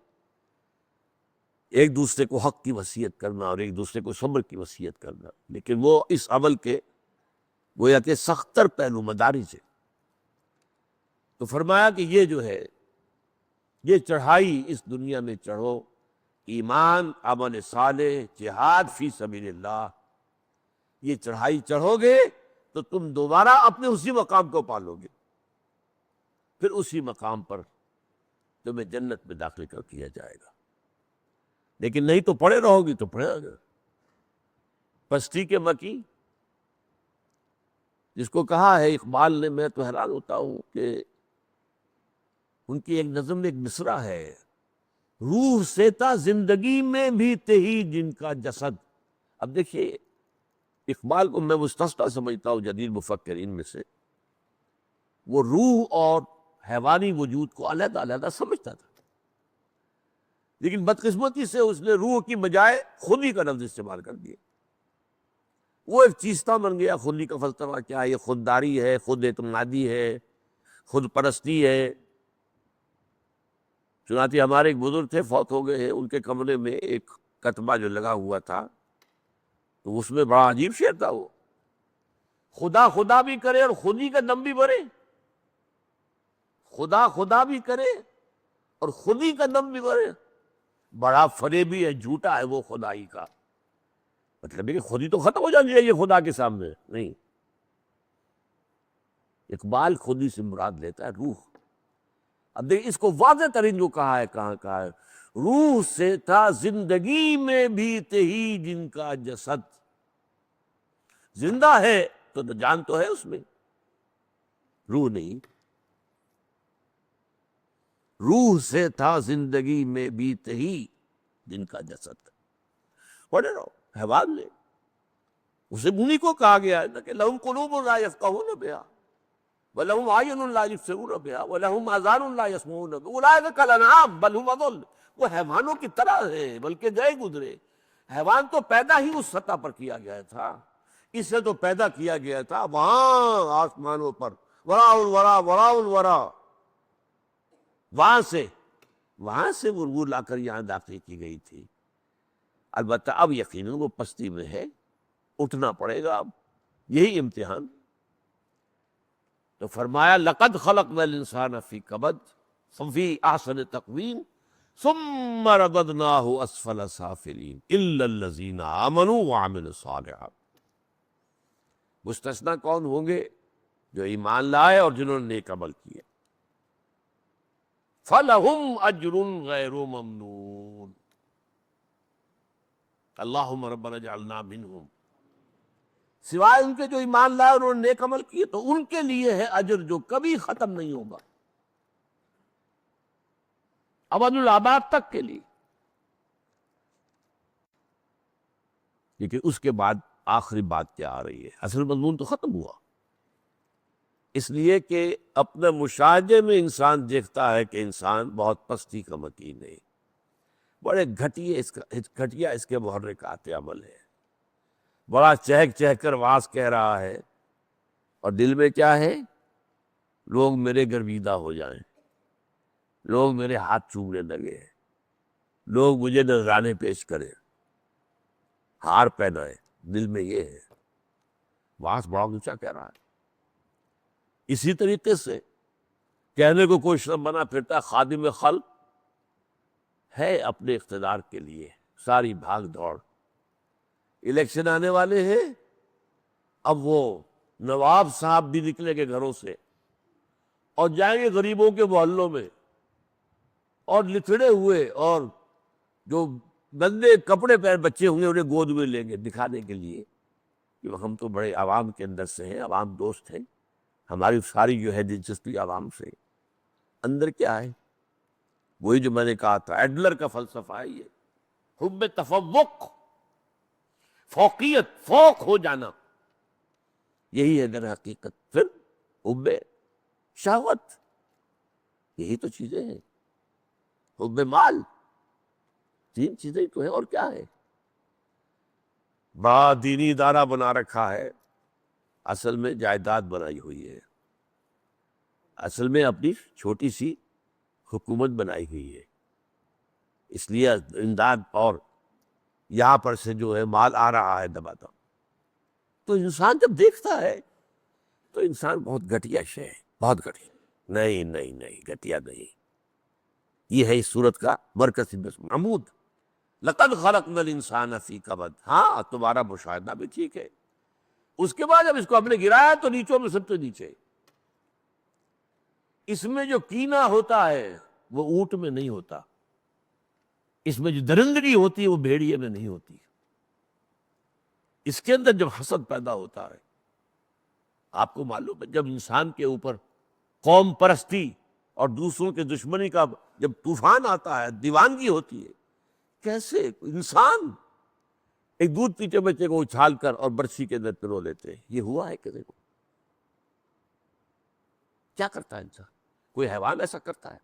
ایک دوسرے کو حق کی وصیت کرنا اور ایک دوسرے کو صبر کی وصیت کرنا، لیکن وہ اس عمل کے گویا کہ سختر پہلو مدارج ہے۔ تو فرمایا کہ یہ جو ہے یہ چڑھائی اس دنیا میں چڑھو، ایمان، عمل صالح، جہاد فی سبیل اللہ، یہ چڑھائی چڑھو گے تو تم دوبارہ اپنے اسی مقام کو پالو گے، پھر اسی مقام پر تمہیں جنت میں داخل کر دیا جائے گا۔ لیکن نہیں تو پڑے رہو گی تو پڑے رہو، پستی کے مکی، جس کو کہا ہے اقبال نے، میں تو حیران ہوتا ہوں کہ ان کی ایک نظم میں ایک مصرع ہے، روح سے تا زندگی میں بھی تہی جن کا جسد۔ اب دیکھیے اقبال کو میں مستثنیٰ سمجھتا ہوں جدید مفکرین میں سے، وہ روح اور حیوانی وجود کو علیحدہ علیحدہ سمجھتا تھا، لیکن بدقسمتی سے اس نے روح کی بجائے خودی کا لفظ استعمال کر دیا۔ وہ ایک چیستہ بن گیا۔ خودی کا فلسفہ کیا ہے؟ یہ خودداری ہے، خود اعتمادی ہے، خود پرستی ہے۔ چنانچہ ہمارے ایک بزرگ تھے، فوت ہو گئے ہیں، ان کے کمرے میں ایک کتبہ جو لگا ہوا تھا تو اس میں بڑا عجیب شعر تھا، وہ خدا خدا بھی کرے اور خودی کا دم بھی بھرے، خدا خدا بھی کرے اور خودی کا دم بھی بھرے، بڑا فریبی ہے، جھوٹا ہے وہ خدائی کا۔ مطلب ہے کہ خودی تو ختم ہو جانی چاہیے خدا کے سامنے، نہیں، اقبال خودی سے مراد لیتا ہے روح۔ اب دیکھ اس کو واضح ترین جو کہا ہے، کہاں کہا ہے، روح سے تھا زندگی میں بھی تہی جن کا جسد، زندہ ہے تو جان تو ہے اس میں، روح نہیں۔ روح سے تھا زندگی میں بھی تہی جن کا جسد، پڑھے رہو حیوان نے، اسے انہی کو کہا گیا ہے نا کہ لہم قلوب لا یفقہون بہا وَلَهُمْ أَعْیُنٌ لَا یبصرون بہا وَلَهُمْ آذان لَا یسمعون بہا أُولَٰئِکَ کالأنعام بل هم أضل، وہ حیوانوں کی طرح ہے بلکہ گئے گزرے۔ حیوان تو پیدا ہی اس سطح پر کیا گیا تھا، اسے تو پیدا کیا گیا تھا وہاں آسمانوں پر، وراء الورا وراء الورا، وہاں سے وہ لا کر یہاں داخل کی گئی تھی۔ البتہ اب یقیناً وہ پستی میں ہے، اٹھنا پڑے گا، اب یہی امتحان۔ تو فرمایا لقد خلقنا الانسان فی کبد فی احسن تقویم ثم رددناہ اسفل سافلین الا الذین آمنوا وعملوا الصالحات۔ مستثنیٰ کون ہوں گے؟ جو ایمان لائے اور جنہوں نے نیک عمل کیے۔ فلہم اجر غیر ممنون، اللہم ربنا اجعلنا منہم، سوائے ان کے جو ایمان لائے اور انہوں نے نیک عمل کیے تو ان کے لیے ہے اجر جو کبھی ختم نہیں ہوگا۔ ابد الآباد تک کے لیے، لیکن اس کے بعد آخری بات کیا آ رہی ہے؟ اصل مضمون تو ختم ہوا، اس لیے کہ اپنے مشاہدے میں انسان دیکھتا ہے کہ انسان بہت پستی کا مکین ہے، بڑے گھٹیا اس کے محرکات عمل ہے، بڑا چہک چہک کر واز کہہ رہا ہے، اور دل میں کیا ہے؟ لوگ میرے گرویدہ ہو جائیں، لوگ میرے ہاتھ چومنے لگے، لوگ مجھے نذرانے پیش کریں، ہار پہنائے، دل میں یہ ہے، واز بڑا اونچا کہہ رہا ہے۔ اسی طریقے سے کہنے کو کوئی شخص بنا پھرتا ہے خادم خلق ہے اپنے اقتدار کے لیے، ساری بھاگ دوڑ، الیکشن آنے والے ہیں، اب وہ نواب صاحب بھی نکلیں گے گھروں سے اور جائیں گے غریبوں کے محلوں میں، اور لتھڑے ہوئے اور جو گندے کپڑے پہن بچے ہوں گے انہیں گود میں لیں گے دکھانے کے لیے کہ ہم تو بڑے عوام کے اندر سے ہیں، عوام دوست ہیں، ہماری ساری جو ہے دلچسپی عوام سے۔ اندر کیا ہے؟ وہی جو میں نے کہا تھا، ایڈلر کا فلسفہ ہے یہ، حب تفوق، فوقیت، فوق ہو جانا، یہی ہے در حقیقت۔ پھر حب شہوت، یہی تو چیزیں ہیں، حب مال، تین چیزیں تو ہیں، اور کیا ہے؟ بڑا دینی ادارہ بنا رکھا ہے، اصل میں جائیداد بنائی ہوئی ہے، اصل میں اپنی چھوٹی سی حکومت بنائی ہوئی ہے، اس لیے امداد اور یہاں پر سے جو ہے مال آ رہا ہے دبا دب۔ تو انسان جب دیکھتا ہے تو انسان بہت گھٹیا شے ہے، بہت گھٹیا۔ نہیں نہیں نہیں، گھٹیا نہیں، یہ ہے اس صورت کا مرکزی عمود۔ لقد خلقنا الانسان فی کبد، ہاں تمہارا مشاہدہ بھی ٹھیک ہے۔ اس کے بعد جب اس کو ہم نے گرایا تو نیچوں میں سب سے نیچے، اس میں جو کینہ ہوتا ہے وہ اونٹ میں نہیں ہوتا، اس میں جو درندگی ہوتی ہے وہ بھیڑیے میں نہیں ہوتی، اس کے اندر جب حسد پیدا ہوتا ہے، آپ کو معلوم ہے جب انسان کے اوپر قوم پرستی اور دوسروں کے دشمنی کا جب طوفان آتا ہے، دیوانگی ہوتی ہے، کیسے انسان ایک دودھ پیتے بچے کو اچھال کر اور برسی کے اندر پرو لیتے ہیں، یہ ہوا ہے کسی کو؟ کیا کرتا ہے انسان؟ کوئی حیوان ایسا کرتا ہے؟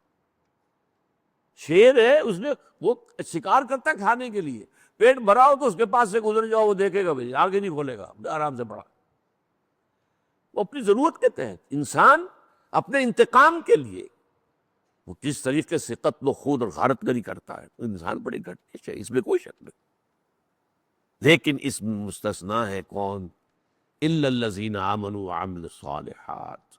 شیر ہے، اس نے وہ شکار کرتا ہے کھانے کے لیے، پیٹ بھرا ہو تو اس کے پاس سے گزر جاؤ وہ دیکھے گا بھائی، آگے نہیں کھولے گا، آرام سے پڑا۔ وہ اپنی ضرورت کے تحت، انسان اپنے انتقام کے لیے وہ کس طریقے سے قتل و خون اور غارت گری کرتا ہے، تو انسان بڑی گھٹیا ہے، اس میں کوئی شک نہیں۔ لیکن اس میں مستثنا ہے کون؟ الا الذین آمنوا وعملوا الصالحات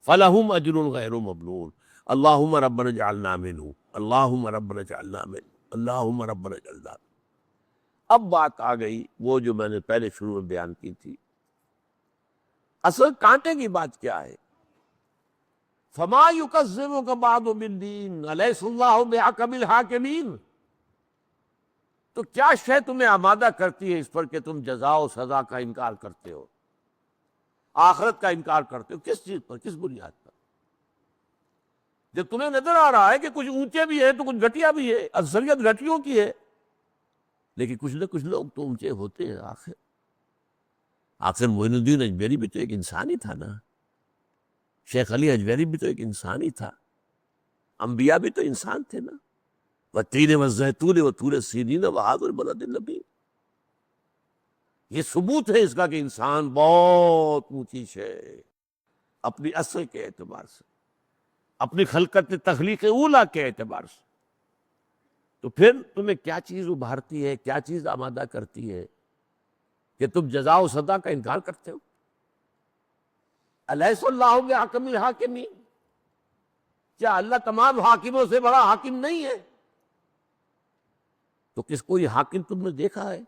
فلہم اجر غیر ممنون، اللہم ربنا اجعلنا منہم، اللہم ربنا اجعلنا منہم، اللہم ربنا اجعلنا منہم۔ اب بات آ گئی وہ جو میں نے پہلے شروع میں بیان کی تھی، اصل کانٹے کی بات کیا ہے؟ فما یکذبک بعد بالدین الیس اللہ بحکم الحاکمین، تو کیا شے تمہیں آمادہ کرتی ہے اس پر کہ تم جزا و سزا کا انکار کرتے ہو، آخرت کا انکار کرتے ہو؟ کس چیز پر، کس بنیاد پر؟ جب تمہیں نظر آ رہا ہے کہ کچھ اونچے بھی ہیں تو کچھ گھٹیا بھی ہے، اکثریت گھٹیوں کی ہے، لیکن کچھ نہ کچھ لوگ تو اونچے ہوتے ہیں۔ آخر معین الدین اجمیری بھی تو ایک انسان ہی تھا نا، شیخ علی اجمیری بھی تو ایک انسان ہی تھا، انبیاء بھی تو انسان تھے نا، والتین والزیتون وطور سینین وہذا البلد الامین۔ یہ ثبوت ہے اس کا کہ انسان بہت اونچی شے ہے اپنی اصل کے اعتبار سے، اپنی خلقت تخلیق اولیٰ کے اعتبار سے۔ تو پھر تمہیں کیا چیز ابھارتی ہے، کیا چیز آمادہ کرتی ہے کہ تم جزا و سزا کا انکار کرتے ہو؟ الیس اللہ بحکم الحاکمین، کیا اللہ تمام حاکموں سے بڑا حاکم نہیں ہے؟ تو کس کوئی حاکم تم نے دیکھا ہے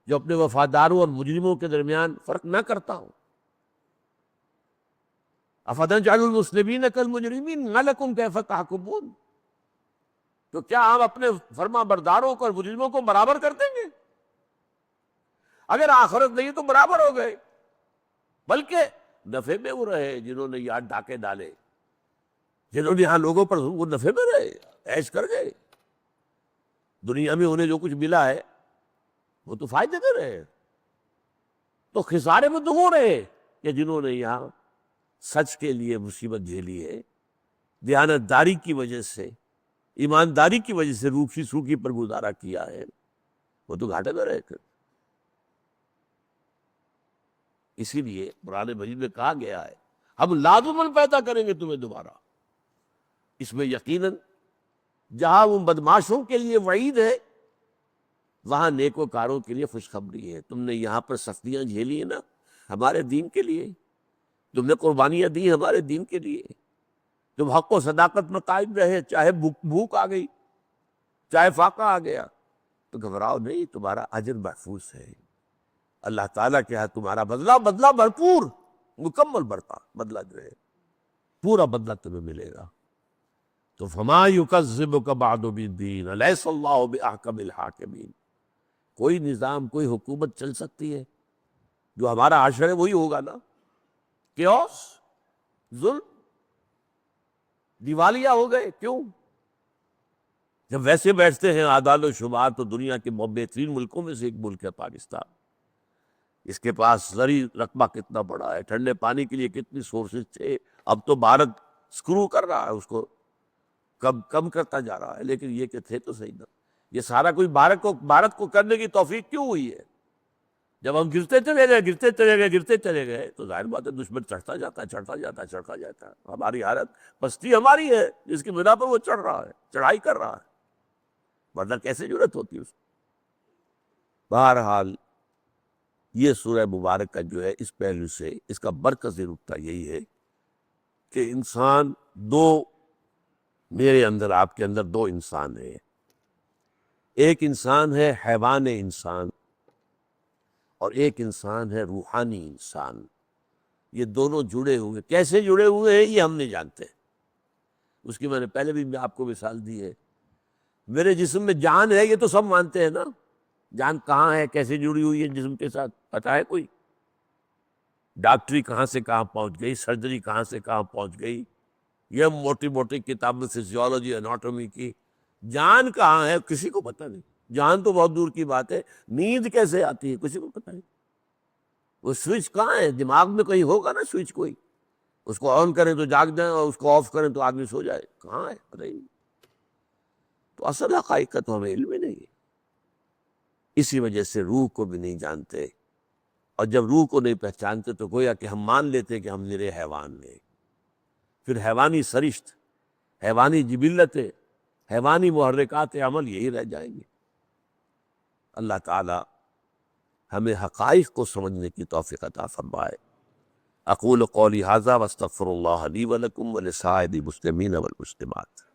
جو اپنے وفاداروں اور مجرموں کے درمیان فرق نہ کرتا ہو؟ افنجعل المسلمین کالمجرمین ما لکم کیف تحکمون، تو کیا ہم اپنے فرما برداروں کو اور مجرموں کو برابر کر دیں گے؟ اگر آخرت نہیں تو برابر ہو گئے، بلکہ نفع میں وہ رہے جنہوں نے یاد ڈاکے ڈالے، جنہوں نے یہاں لوگوں پر وہ نفع میں رہے، عیش کر گئے، دنیا میں انہیں جو کچھ ملا ہے وہ تو فائدے دے رہے ہیں، تو خسارے میں تو ہو رہے ہیں کہ جنہوں نے یہاں سچ کے لیے مصیبت جھیلی ہے، دیانتداری کی وجہ سے، ایمانداری کی وجہ سے روکھی سوکھی پر گزارا کیا ہے، وہ تو گھاٹے میں رہے تھے۔ اسی لیے قرآن مجید میں کہا گیا ہے ہم لازماً پیدا کریں گے تمہیں دوبارہ۔ اس میں یقیناً جہاں وہ بدماشوں کے لیے وعید ہے، وہاں نیکوکاروں کے لیے خوشخبری ہے۔ تم نے یہاں پر سختیاں جھیلی ہیں نا ہمارے دین کے لیے، تم نے قربانیاں دی ہمارے دین کے لیے، تم حق و صداقت میں قائم رہے، چاہے بھوک آ گئی، چاہے فاقہ آ گیا، تو گھبراؤ نہیں، تمہارا اجر محفوظ ہے۔ اللہ تعالیٰ کے ہاں تمہارا بدلہ بھرپور، مکمل بدلہ جو ہے پورا بدلہ تمہیں ملے گا۔ تو فما یکذبک بعد بالدین الیس اللہ باحکم الحاکمین۔ کوئی نظام، کوئی حکومت چل سکتی ہے؟ جو ہمارا عاشر ہے وہی ہوگا نا، کیوس، ظلم، دیوالیہ ہو گئے، کیوں؟ جب ویسے بیٹھتے ہیں اعداد و شمار تو دنیا کے بہترین ملکوں میں سے ایک ملک ہے پاکستان۔ اس کے پاس زرعی رقبہ کتنا بڑا ہے، ٹھنڈے پانی کے لیے کتنی سورسز تھے، اب تو بھارت سکرو کر رہا ہے اس کو، کم کرتا جا رہا ہے، لیکن یہ کہ تھے تو صحیح نا۔ یہ سارا کوئی بھارت کو کرنے کی توفیق کیوں ہوئی ہے؟ جب ہم گرتے چلے گئے تو ظاہر بات ہے دشمن چڑھتا جاتا ہے۔ ہماری حالت پستی ہماری ہے جس کی بنا پر وہ چڑھ رہا ہے، چڑھائی کر رہا ہے، ورنہ کیسے جرأت ہوتی ہے اس کو؟ بہرحال یہ سورہ مبارکہ جو ہے اس پہلو سے اس کا مرکزی نقطہ یہی ہے کہ انسان دو، میرے اندر آپ کے اندر دو انسان ہیں۔ ایک انسان ہے حیوان انسان اور ایک انسان ہے روحانی انسان۔ یہ دونوں جڑے ہوئے، کیسے جڑے ہوئے ہیں یہ ہم نہیں جانتے، اس کی میں نے پہلے بھی آپ کو مثال دی ہے۔ میرے جسم میں جان ہے یہ تو سب مانتے ہیں نا، جان کہاں ہے، کیسے جڑی ہوئی ہے جسم کے ساتھ، پتہ ہے کوئی؟ ڈاکٹری کہاں سے کہاں پہنچ گئی، سرجری کہاں سے کہاں پہنچ گئی، یہ موٹی کتابیں فزیولوجی اناٹومی کی، جان کہاں ہے کسی کو پتہ نہیں۔ جان تو بہت دور کی بات ہے، نیند کیسے آتی ہے کسی کو پتہ نہیں۔ وہ سوئچ کہاں ہے؟ دماغ میں کہیں ہوگا نا سوئچ کوئی، اس کو آن کریں تو جاگ جائیں اور اس کو آف کریں تو آدمی سو جائے، کہاں ہے پتہ ہی نہیں۔ تو اصل حقائق کا تو ہمیں علم ہی نہیں ہے، اسی وجہ سے روح کو بھی نہیں جانتے، اور جب روح کو نہیں پہچانتے تو گویا کہ ہم مان لیتے کہ ہم نرے حیوان ہیں، پھر حیوانی سرشت، حیوانی جبلتیں، حیوانی محرکات عمل یہی رہ جائیں گے۔ اللہ تعالی ہمیں حقائق کو سمجھنے کی توفیق عطا فرمائے۔ اقول قولی ھذا واستغفر اللہ لی ولکم ولسائر المسلمین والمسلمات۔